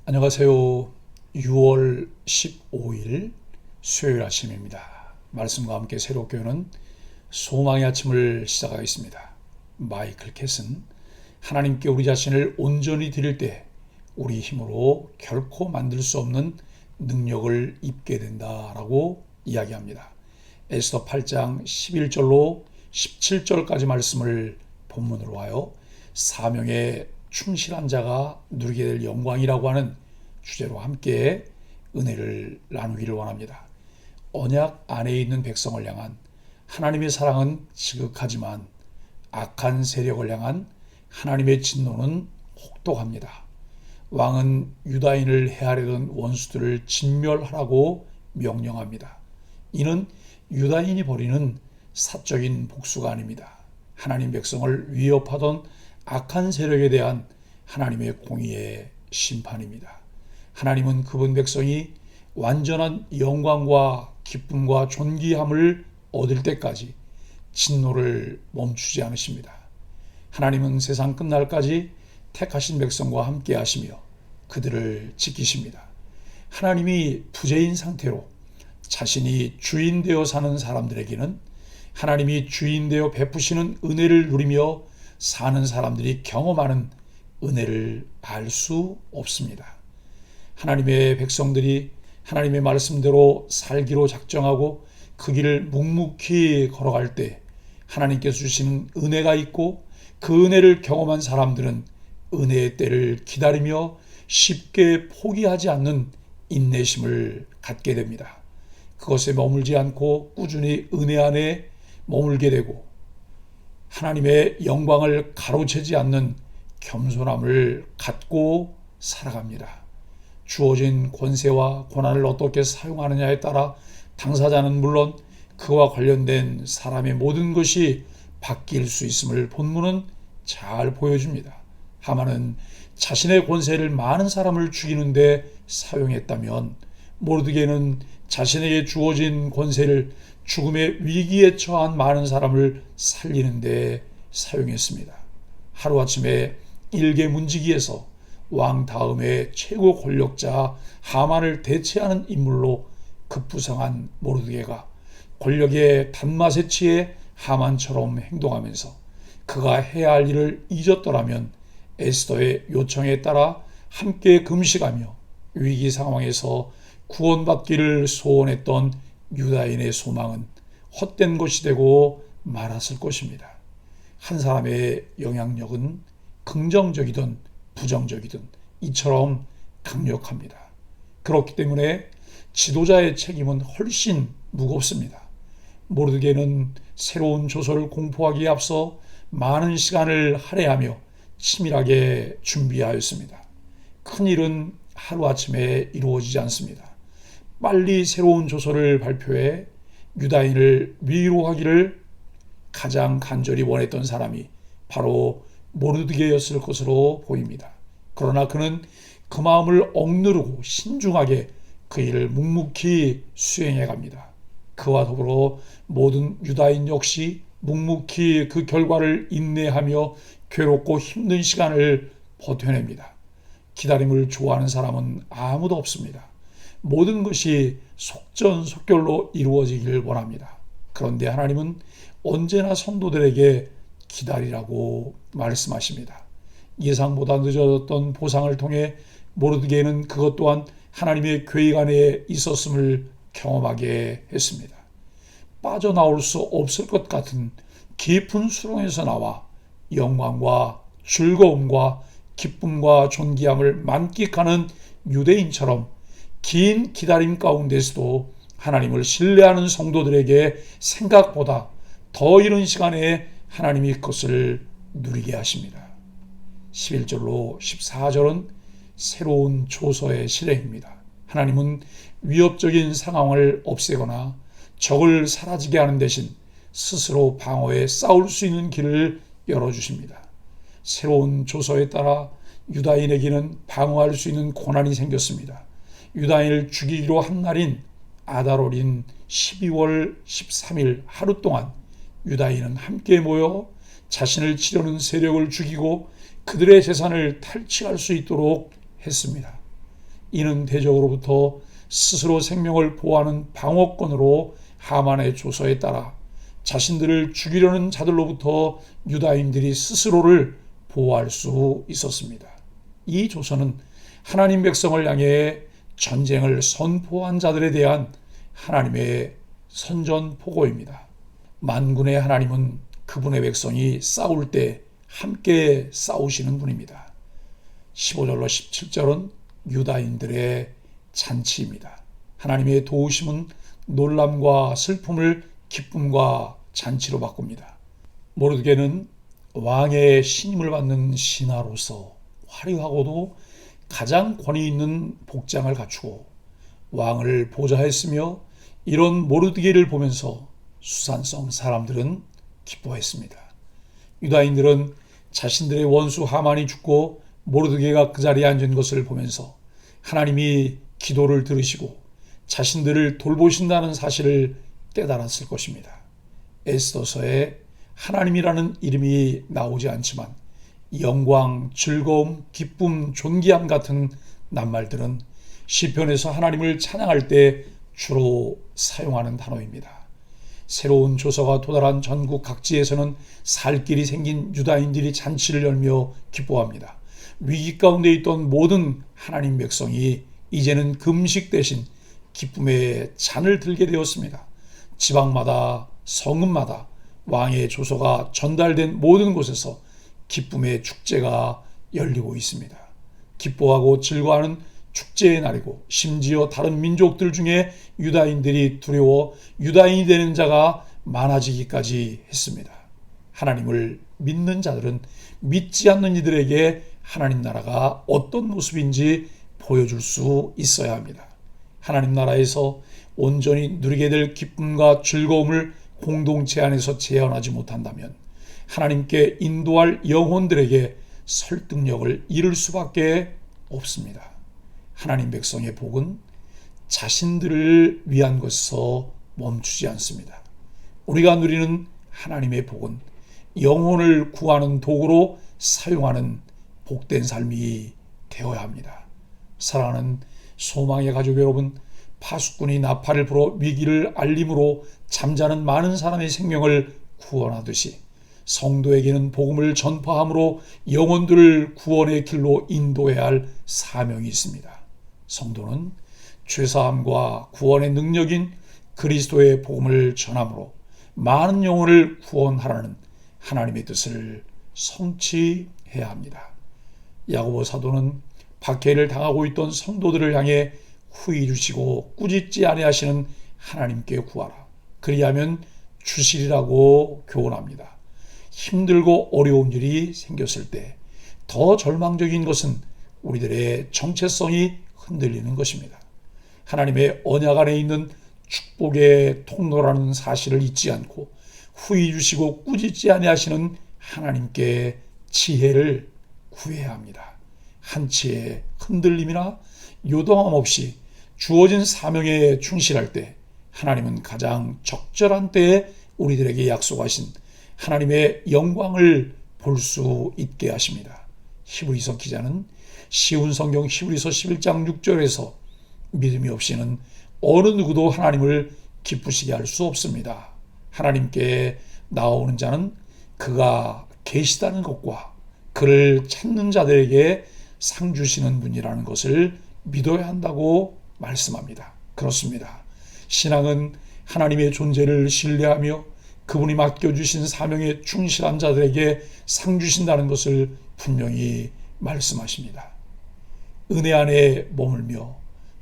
안녕하세요. 6월 15일 수요일 아침입니다. 말씀과 함께 새롭게 오는 소망의 아침을 시작하겠습니다. 마이클 캣은 하나님께 우리 자신을 온전히 드릴 때 우리 힘으로 결코 만들 수 없는 능력을 입게 된다라고 이야기합니다. 에스더 8장 11절로 17절까지 말씀을 본문으로 하여 사명에 충실한 자가 누리게 될 영광이라고 하는 주제로 함께 은혜를 나누기를 원합니다. 언약 안에 있는 백성을 향한 하나님의 사랑은 지극하지만 악한 세력을 향한 하나님의 진노는 혹독합니다. 왕은 유다인을 해하려던 원수들을 진멸하라고 명령합니다. 이는 유다인이 벌이는 사적인 복수가 아닙니다. 하나님 백성을 위협하던 악한 세력에 대한 하나님의 공의의 심판입니다. 하나님은 그분 백성이 완전한 영광과 기쁨과 존귀함을 얻을 때까지 진노를 멈추지 않으십니다. 하나님은 세상 끝날까지 택하신 백성과 함께 하시며 그들을 지키십니다. 하나님이 부재인 상태로 자신이 주인 되어 사는 사람들에게는 하나님이 주인 되어 베푸시는 은혜를 누리며 사는 사람들이 경험하는 은혜를 알 수 없습니다. 하나님의 백성들이 하나님의 말씀대로 살기로 작정하고 그 길을 묵묵히 걸어갈 때 하나님께서 주시는 은혜가 있고 그 은혜를 경험한 사람들은 은혜의 때를 기다리며 쉽게 포기하지 않는 인내심을 갖게 됩니다. 그것에 머물지 않고 꾸준히 은혜 안에 머물게 되고 하나님의 영광을 가로채지 않는 겸손함을 갖고 살아갑니다. 주어진 권세와 고난을 어떻게 사용하느냐에 따라 당사자는 물론 그와 관련된 사람의 모든 것이 바뀔 수 있음을 본문은 잘 보여줍니다. 하만은 자신의 권세를 많은 사람을 죽이는데 사용했다면 모르드게는 자신에게 주어진 권세를 죽음의 위기에 처한 많은 사람을 살리는 데 사용했습니다. 하루아침에 일개 문지기에서 왕 다음의 최고 권력자 하만을 대체하는 인물로 급부상한 모르드게가 권력의 단맛에 취해 하만처럼 행동하면서 그가 해야 할 일을 잊었더라면 에스더의 요청에 따라 함께 금식하며 위기 상황에서 구원받기를 소원했던 유다인의 소망은 헛된 것이 되고 말았을 것입니다. 한 사람의 영향력은 긍정적이든 부정적이든 이처럼 강력합니다. 그렇기 때문에 지도자의 책임은 훨씬 무겁습니다. 모르드게는 새로운 조서를 공포하기에 앞서 많은 시간을 할애하며 치밀하게 준비하였습니다. 큰일은 하루아침에 이루어지지 않습니다. 빨리 새로운 조서를 발표해 유다인을 위로하기를 가장 간절히 원했던 사람이 바로 모르드게였을 것으로 보입니다. 그러나 그는 그 마음을 억누르고 신중하게 그 일을 묵묵히 수행해 갑니다. 그와 더불어 모든 유다인 역시 묵묵히 그 결과를 인내하며 괴롭고 힘든 시간을 버텨냅니다. 기다림을 좋아하는 사람은 아무도 없습니다. 모든 것이 속전속결로 이루어지기를 원합니다. 그런데 하나님은 언제나 성도들에게 기다리라고 말씀하십니다. 예상보다 늦어졌던 보상을 통해 모르드게는 그것 또한 하나님의 계획 안에 있었음을 경험하게 했습니다. 빠져나올 수 없을 것 같은 깊은 수렁에서 나와 영광과 즐거움과 기쁨과 존귀함을 만끽하는 유대인처럼 긴 기다림 가운데서도 하나님을 신뢰하는 성도들에게 생각보다 더 이른 시간에 하나님이 그것을 누리게 하십니다. 11절로 14절은 새로운 조서의 실행입니다. 하나님은 위협적인 상황을 없애거나 적을 사라지게 하는 대신 스스로 방어해 싸울 수 있는 길을 열어주십니다. 새로운 조서에 따라 유다인에게는 방어할 수 있는 고난이 생겼습니다. 유다인을 죽이기로 한 날인 아달월인 12월 13일 하루 동안 유다인은 함께 모여 자신을 치려는 세력을 죽이고 그들의 재산을 탈취할 수 있도록 했습니다. 이는 대적으로부터 스스로 생명을 보호하는 방어권으로 하만의 조서에 따라 자신들을 죽이려는 자들로부터 유다인들이 스스로를 보호할 수 있었습니다. 이 조서는 하나님 백성을 향해 전쟁을 선포한 자들에 대한 하나님의 선전포고입니다. 만군의 하나님은 그분의 백성이 싸울 때 함께 싸우시는 분입니다. 15절로 17절은 유다인들의 잔치입니다. 하나님의 도우심은 놀람과 슬픔을 기쁨과 잔치로 바꿉니다. 모르드게는 왕의 신임을 받는 신하로서 화려하고도 가장 권위 있는 복장을 갖추고 왕을 보좌했으며, 이런 모르드게를 보면서 수산성 사람들은 기뻐했습니다. 유다인들은 자신들의 원수 하만이 죽고 모르드게가 그 자리에 앉은 것을 보면서 하나님이 기도를 들으시고 자신들을 돌보신다는 사실을 깨달았을 것입니다. 에스더서에 하나님이라는 이름이 나오지 않지만 영광, 즐거움, 기쁨, 존귀함 같은 낱말들은 시편에서 하나님을 찬양할 때 주로 사용하는 단어입니다. 새로운 조서가 도달한 전국 각지에서는 살 길이 생긴 유다인들이 잔치를 열며 기뻐합니다. 위기 가운데 있던 모든 하나님 백성이 이제는 금식 대신 기쁨의 잔을 들게 되었습니다. 지방마다 성읍마다 왕의 조서가 전달된 모든 곳에서 기쁨의 축제가 열리고 있습니다. 기뻐하고 즐거워하는 축제의 날이고, 심지어 다른 민족들 중에 유다인들이 두려워 유다인이 되는 자가 많아지기까지 했습니다. 하나님을 믿는 자들은 믿지 않는 이들에게 하나님 나라가 어떤 모습인지 보여줄 수 있어야 합니다. 하나님 나라에서 온전히 누리게 될 기쁨과 즐거움을 공동체 안에서 재현하지 못한다면 하나님께 인도할 영혼들에게 설득력을 잃을 수밖에 없습니다. 하나님 백성의 복은 자신들을 위한 것에서 멈추지 않습니다. 우리가 누리는 하나님의 복은 영혼을 구하는 도구로 사용하는 복된 삶이 되어야 합니다. 사랑하는 소망의 가족 여러분, 파수꾼이 나팔을 불어 위기를 알림으로 잠자는 많은 사람의 생명을 구원하듯이 성도에게는 복음을 전파함으로 영혼들을 구원의 길로 인도해야 할 사명이 있습니다. 성도는 죄사함과 구원의 능력인 그리스도의 복음을 전함으로 많은 영혼을 구원하라는 하나님의 뜻을 성취해야 합니다. 야고보 사도는 박해를 당하고 있던 성도들을 향해 후히 주시고 꾸짖지 아니하시는 하나님께 구하라, 그리하면 주시리라고 교훈합니다. 힘들고 어려운 일이 생겼을 때 더 절망적인 것은 우리들의 정체성이 흔들리는 것입니다. 하나님의 언약 안에 있는 축복의 통로라는 사실을 잊지 않고 후히 주시고 꾸짖지 아니하시는 하나님께 지혜를 구해야 합니다. 한치의 흔들림이나 요동함 없이 주어진 사명에 충실할 때 하나님은 가장 적절한 때에 우리들에게 약속하신 하나님의 영광을 볼 수 있게 하십니다. 히브리서 기자는 쉬운 성경 히브리서 11장 6절에서 믿음이 없이는 어느 누구도 하나님을 기쁘시게 할 수 없습니다. 하나님께 나오는 자는 그가 계시다는 것과 그를 찾는 자들에게 상 주시는 분이라는 것을 믿어야 한다고 말씀합니다. 그렇습니다. 신앙은 하나님의 존재를 신뢰하며 그분이 맡겨주신 사명에 충실한 자들에게 상 주신다는 것을 분명히 말씀하십니다. 은혜 안에 머물며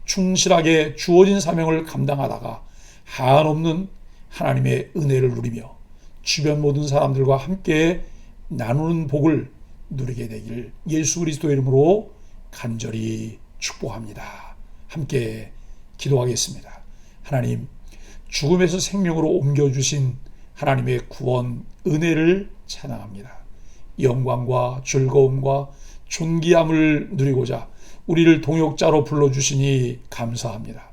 충실하게 주어진 사명을 감당하다가 한없는 하나님의 은혜를 누리며 주변 모든 사람들과 함께 나누는 복을 누리게 되길 예수 그리스도의 이름으로 간절히 축복합니다. 함께 기도하겠습니다. 하나님, 죽음에서 생명으로 옮겨주신 하나님의 구원 은혜를 찬양합니다. 영광과 즐거움과 존귀함을 누리고자 우리를 동역자로 불러주시니 감사합니다.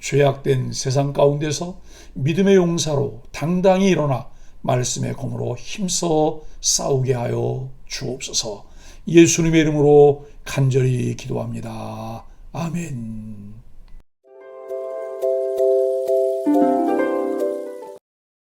죄악된 세상 가운데서 믿음의 용사로 당당히 일어나 말씀의 검으로 힘써 싸우게 하여 주옵소서. 예수님의 이름으로 간절히 기도합니다. 아멘.